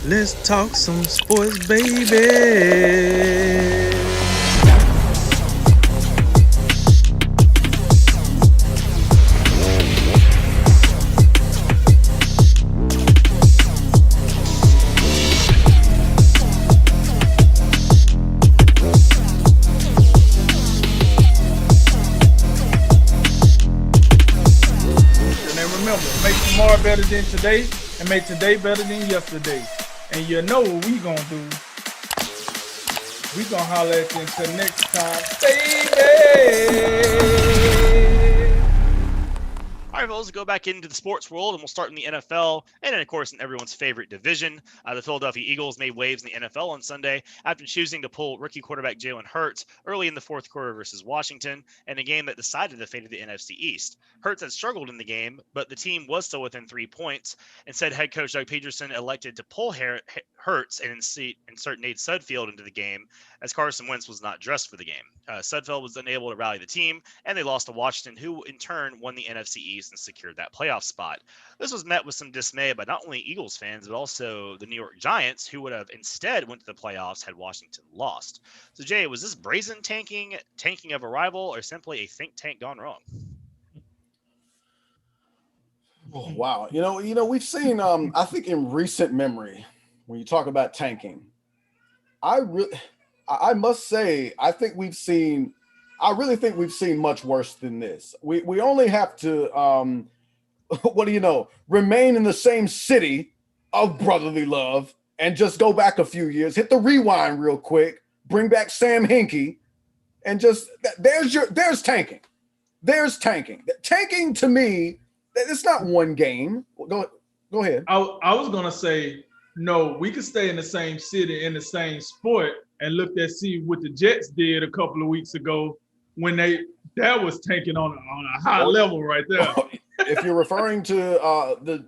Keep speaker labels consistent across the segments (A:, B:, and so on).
A: Let's talk some sports, baby.
B: And remember, make tomorrow better than today and make today better than yesterday. And you know what we gonna do. We gonna holler at you until next time, baby.
C: All right, well, let's go back into the sports world, and we'll start in the NFL, and then, of course, in everyone's favorite division. The Philadelphia Eagles made waves in the NFL on Sunday after choosing to pull rookie quarterback Jalen Hurts early in the fourth quarter versus Washington, in a game that decided the fate of the NFC East. Hurts had struggled in the game, but the team was still within 3 points. Instead, head coach Doug Pederson elected to pull Hurts and insert Nate Sudfeld into the game, as Carson Wentz was not dressed for the game. Sudfeld was unable to rally the team, and they lost to Washington, who in turn won the NFC East and secured that playoff spot. This was met with some dismay by not only Eagles fans, but also the New York Giants, who would have instead went to the playoffs had Washington lost. So, Jay, was this brazen tanking of a rival, or simply a think tank gone wrong?
D: Oh, wow. We've seen, I think in recent memory, when you talk about tanking, I must say, I really think we've seen much worse than this. We only have to, remain in the same city of brotherly love and just go back a few years, hit the rewind real quick, bring back Sam Hinkie, and just, there's tanking. There's tanking. Tanking to me, it's not one game. Go ahead.
B: I was gonna say, no, we could stay in the same city, in the same sport, and look at see what the Jets did a couple of weeks ago when that was tanking on a high level right there.
D: If you're referring to the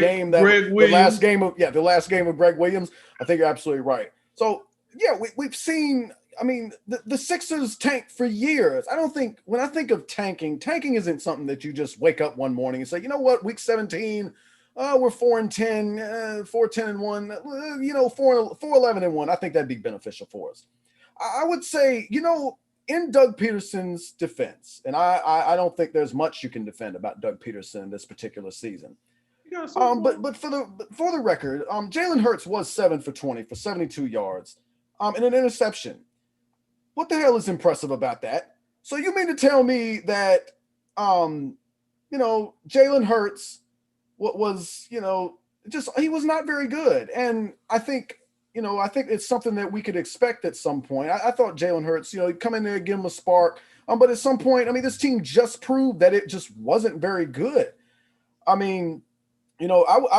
D: game that the last game of Greg Williams, I think you're absolutely right. So yeah, we've seen. I mean, the Sixers tanked for years. When I think of tanking isn't something that you just wake up one morning and say, you know what, week 17, we're 4-10, 4-10-1, 4-11-1. I think that'd be beneficial for us. I would say, in Doug Pederson's defense, and I don't think there's much you can defend about Doug Pederson this particular season. But for the record, Jalen Hurts was 7 for 20 for 72 yards, and an interception. What the hell is impressive about that? So you mean to tell me that, Jalen Hurts was, he was not very good. And I think it's something that we could expect at some point. I thought Jalen Hurts, come in there, give him a spark. But at some point, this team just proved that it just wasn't very good. I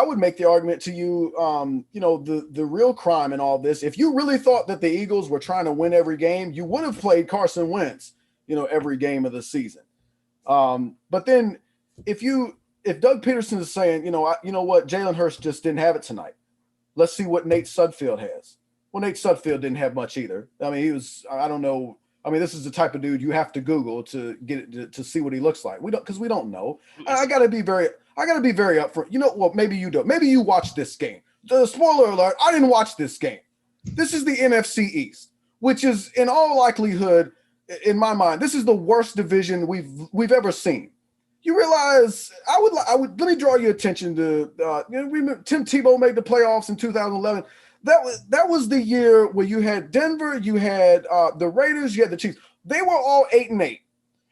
D: would make the argument to you, the real crime in all this, if you really thought that the Eagles were trying to win every game, you would have played Carson Wentz, every game of the season. But then if Doug Pederson is saying, you know what, Jalen Hurts just didn't have it tonight. Let's see what Nate Sudfeld has. Well, Nate Sudfeld didn't have much either. I don't know. This is the type of dude you have to Google to get it to see what he looks like. We don't know. I gotta be very upfront. Maybe you don't. Maybe you watched this game. The spoiler alert, I didn't watch this game. This is the NFC East, which is in all likelihood, in my mind, this is the worst division we've ever seen. You realize, I would let me draw your attention to Tim Tebow made the playoffs in 2011. That was the year where you had Denver, you had the Raiders, you had the Chiefs. They were all 8-8,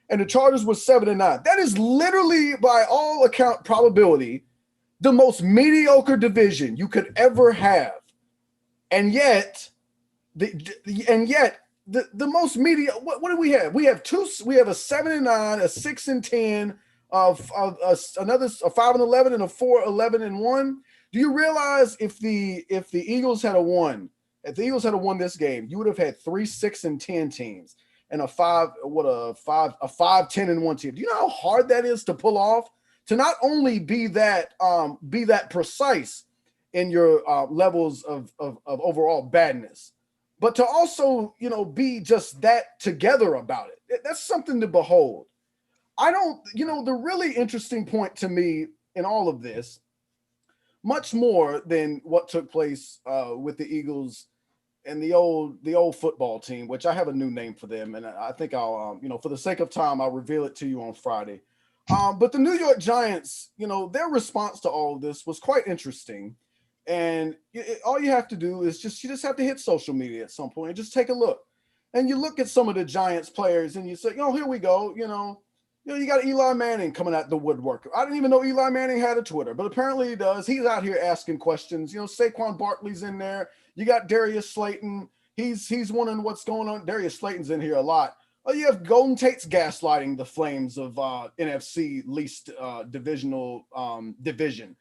D: and the Chargers were 7-9. That is literally, by all account probability, the most mediocre division you could ever have. And yet, the most mediocre. What do we have? We have a 7-9, a 6-10. Of another 5-11 and a 4-11-1. Do you realize if the Eagles had won this game, you would have had 3 6-10 teams and a 5-10-1 team. Do you know how hard that is to pull off? To not only be that precise in your levels of overall badness, but to also be just that together about it. That's something to behold. The really interesting point to me in all of this much more than what took place with the Eagles and the old football team, which I have a new name for them, and I think I'll for the sake of time, I'll reveal it to you on Friday. But the New York Giants, their response to all of this was quite interesting. And all you have to do is you just have to hit social media at some point and just take a look. And you look at some of the Giants players and you say, here we go. You got Eli Manning coming out the woodwork. I didn't even know Eli Manning had a Twitter, but apparently he does. He's out here asking questions. Saquon Barkley's in there. You got Darius Slayton. He's wondering what's going on. Darius Slayton's in here a lot. You have Golden Tate's gaslighting the Flames of NFC least divisional division.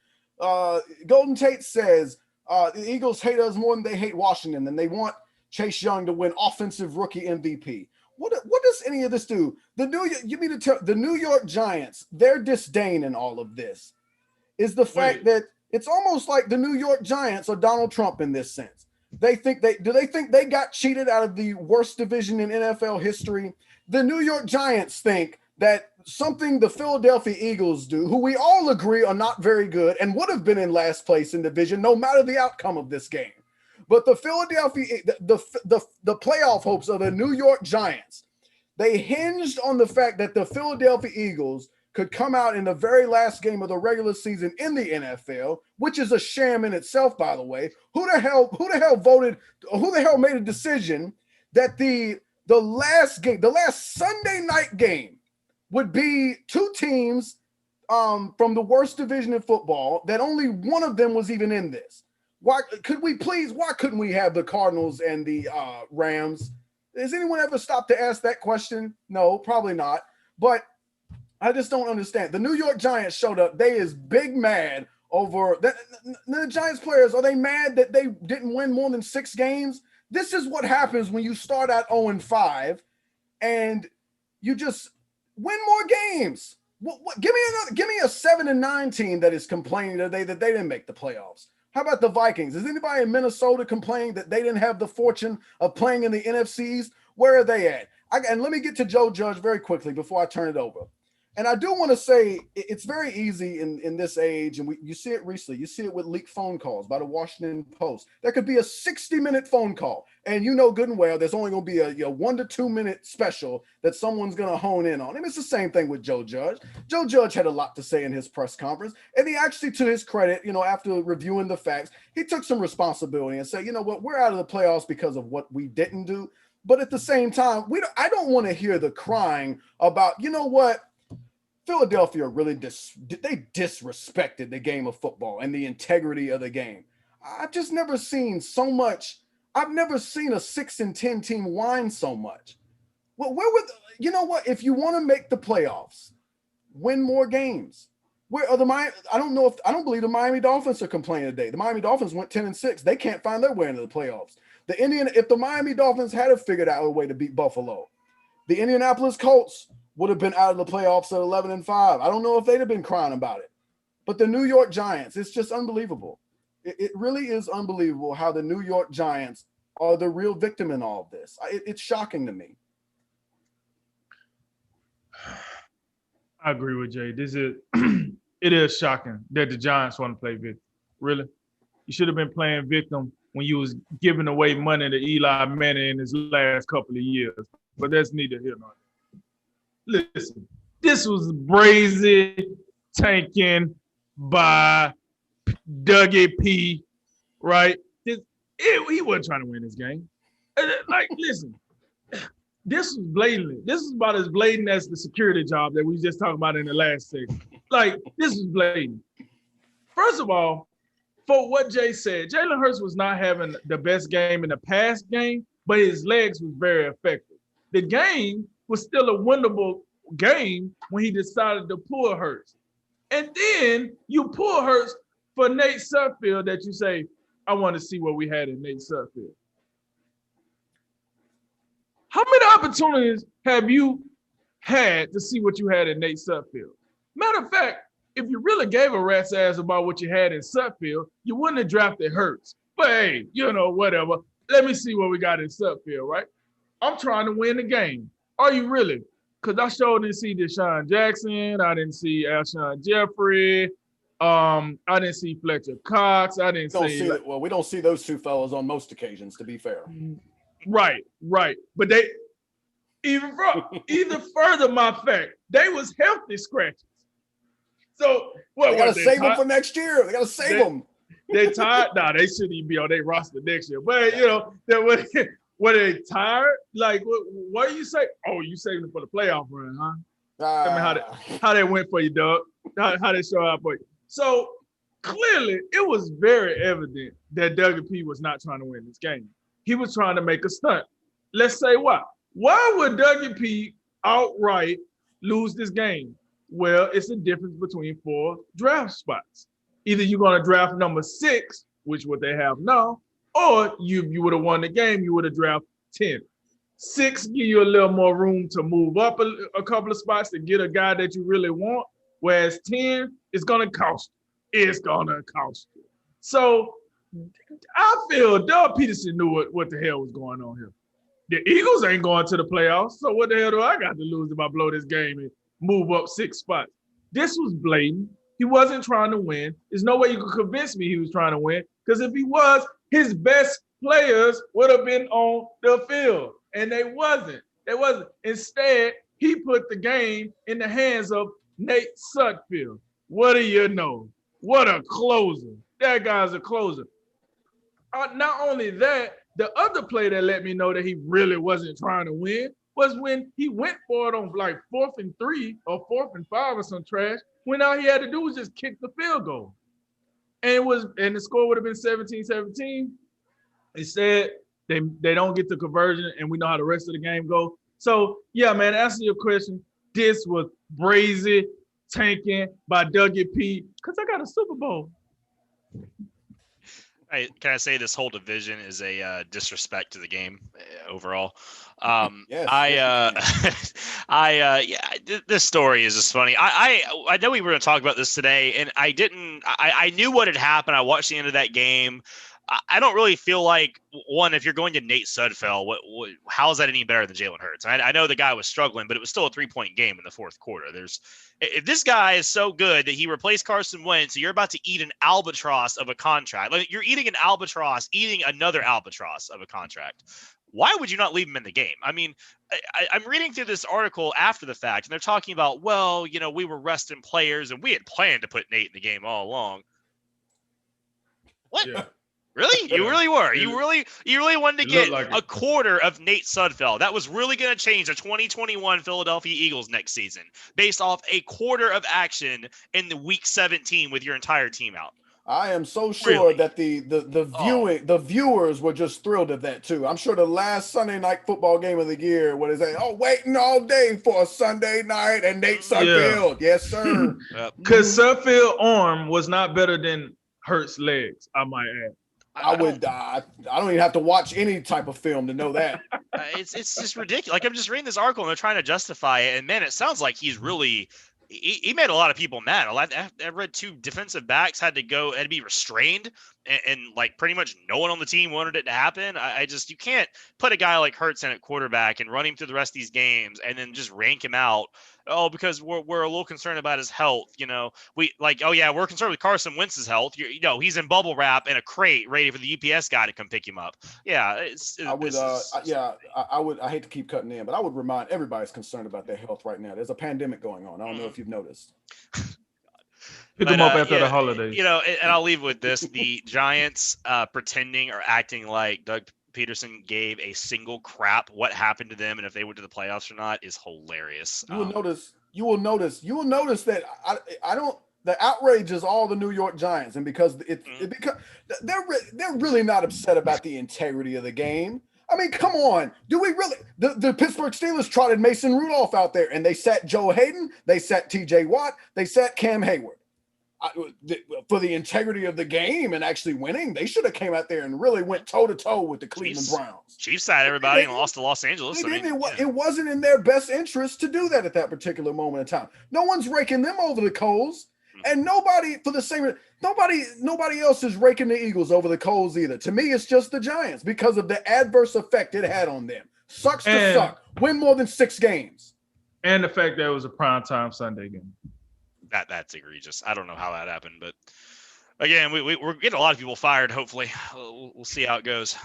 D: Golden Tate says the Eagles hate us more than they hate Washington, and they want Chase Young to win offensive rookie MVP. What does any of this do? The New York Giants, their disdain in all of this is the fact that it's almost like the New York Giants are Donald Trump in this sense. They think they got cheated out of the worst division in NFL history. The New York Giants think that something the Philadelphia Eagles do, who we all agree are not very good and would have been in last place in division no matter the outcome of this game. But the the playoff hopes of the New York Giants, they hinged on the fact that the Philadelphia Eagles could come out in the very last game of the regular season in the NFL, which is a sham in itself, by the way. Who the hell made a decision that the last Sunday night game would be two teams from the worst division in football, that only one of them was even in this? Why couldn't we have the Cardinals and the Rams? Has anyone ever stopped to ask that question? No, probably not. But I just don't understand. The New York Giants showed up. They is big mad over that. The Giants players, are they mad that they didn't win more than 6 games? This is what happens when you start out 0-5 and you just win more games. Give me a 7-9 team that is complaining today that they didn't make the playoffs. How about the Vikings? Is anybody in Minnesota complaining that they didn't have the fortune of playing in the NFC East? Where are they at? And let me get to Joe Judge very quickly before I turn it over. And I do want to say it's very easy in this age, and you see it recently. You see it with leaked phone calls by the Washington Post. There could be a 60-minute phone call, and good and well there's only going to be a 1 to 2 minute special that someone's going to hone in on. And it's the same thing with Joe Judge. Joe Judge had a lot to say in his press conference, and he actually, to his credit, after reviewing the facts, he took some responsibility and said, we're out of the playoffs because of what we didn't do. But at the same time, I don't want to hear the crying about, Philadelphia really disrespected the game of football and the integrity of the game. I've just never seen so much. I've never seen a 6-10 team whine so much. Well, if you want to make the playoffs, win more games. Where are I don't believe the Miami Dolphins are complaining today. The Miami Dolphins went 10-6. They can't find their way into the playoffs. If the Miami Dolphins had figured out a way to beat Buffalo, the Indianapolis Colts would have been out of the playoffs at 11-5. I don't know if they'd have been crying about it. But the New York Giants, it's just unbelievable. It really is unbelievable how the New York Giants are the real victim in all of this. It's shocking to me.
B: I agree with Jay. It is shocking that the Giants want to play victim. Really? You should have been playing victim when you was giving away money to Eli Manning in his last couple of years. But that's neither here nor there. Listen, this was brazen tanking by Dougie P, right? He wasn't trying to win this game. Listen, this was blatantly. This is about as blatant as the security job that we just talked about in the last segment. This is blatant. First of all, for what Jay said, Jalen Hurts was not having the best game in the past game, but his legs was very effective. The game was still a winnable game when he decided to pull Hurts. And then you pull Hurts for Nate Sudfeld that you say, I want to see what we had in Nate Sudfeld. How many opportunities have you had to see what you had in Nate Sudfeld? Matter of fact, if you really gave a rat's ass about what you had in Sudfeld, you wouldn't have drafted Hurts. But hey, whatever. Let me see what we got in Sudfeld, right? I'm trying to win the game. Are you really? Because I sure didn't see Deshaun Jackson. I didn't see Alshon Jeffrey. I didn't see Fletcher Cox. I didn't see.
D: Well, we don't see those two fellas on most occasions, to be fair.
B: Right. But they even further my fact, they was healthy scratches. So
D: they gotta save them for next year. They gotta save them.
B: They tired? Nah, they shouldn't even be on their roster next year. But were they tired? Like what do you say? Oh, you saving them for the playoff run, huh? Tell me how they went for you, Doug. How they show up for you. So clearly, it was very evident that Doug P was not trying to win this game. He was trying to make a stunt. Let's say why. Why would Doug P outright lose this game? Well, it's the difference between 4 draft spots. Either you're going to draft number 6, which what they have now, or you would have won the game, you would have drafted 10. 6 give you a little more room to move up a couple of spots to get a guy that you really want, whereas 10 is going to cost you. It's going to cost you. So I feel Doug Pederson knew what the hell was going on here. The Eagles ain't going to the playoffs, so what the hell do I got to lose if I blow this game and move up 6 spots? This was blatant. He wasn't trying to win. There's no way you could convince me he was trying to win, because if he was, his best players would have been on the field, and they wasn't. Instead, he put the game in the hands of Nate Sudfeld. What do you know? What a closer. That guy's a closer. Not only that, the other play that let me know that he really wasn't trying to win was when he went for it on like 4th and 3 or 4th and 5 or some trash, when all he had to do was just kick the field goal. And the score would have been 17-17. Instead, they don't get the conversion, and we know how the rest of the game go. So, yeah, man, answer your question. This was brazy tanking by Doug P, because I got a Super Bowl.
C: Can I say this whole division is a disrespect to the game overall? This story is just funny. I know we were going to talk about this today, and I knew what had happened. I watched the end of that game. I don't really feel like, one, if you're going to Nate Sudfeld, how is that any better than Jalen Hurts? I know the guy was struggling, but it was still a 3-point game in the 4th quarter. If this guy is so good that he replaced Carson Wentz, so you're about to eat an albatross of a contract. Like, you're eating an albatross, eating another albatross of a contract. Why would you not leave him in the game? I mean, I'm reading through this article after the fact, and they're talking about, well, we were resting players, and we had planned to put Nate in the game all along. What? Yeah. Really? You really were? You really wanted to get a quarter of Nate Sudfeld? That was really going to change the 2021 Philadelphia Eagles next season based off a quarter of action in the week 17 with your entire team out.
D: I am so sure that the viewers were just thrilled at that too. I'm sure the last Sunday night football game of the year, what is that? Oh, waiting all day for a Sunday night and Nate Sudfeld. Yeah. Yes, sir.
B: Because Sudfeld's arm was not better than Hurts' legs, I might add.
D: I don't even have to watch any type of film to know that.
C: It's just ridiculous. Like, I'm just reading this article and they're trying to justify it, and man, it sounds like he's really he made a lot of people mad. I read 2 defensive backs had to be restrained, and like pretty much no one on the team wanted it to happen. You can't put a guy like Hurts in at quarterback and run him through the rest of these games and then just rank him out. Oh, because we're a little concerned about his health. We're concerned with Carson Wentz's health. He's in bubble wrap in a crate, ready for the UPS guy to come pick him up. Yeah,
D: I hate to keep cutting in, but I would remind everybody's concerned about their health right now. There's a pandemic going on. I don't know if you've noticed.
B: Pick them up after the holidays.
C: And I'll leave with this: the Giants pretending or acting like Doug Pederson gave a single crap what happened to them and if they went to the playoffs or not is hilarious.
D: You will notice that I don't. The outrage is all the New York Giants, and because because they're really not upset about the integrity of the game. I mean, come on. Do we really? The Pittsburgh Steelers trotted Mason Rudolph out there, and they sat Joe Hayden, they sat T.J. Watt, they sat Cam Hayward. For the integrity of the game and actually winning, they should have came out there and really went toe-to-toe with the Cleveland Browns.
C: Chiefs sat everybody and lost to Los Angeles.
D: It wasn't in their best interest to do that at that particular moment in time. No one's raking them over the coals, and nobody else is raking the Eagles over the coals either. To me, it's just the Giants because of the adverse effect it had on them. Sucks to suck. Win more than 6 games.
B: And the fact that it was a primetime Sunday game.
C: That's egregious. I don't know how that happened, but again, we're getting a lot of people fired. Hopefully, we'll see how it goes.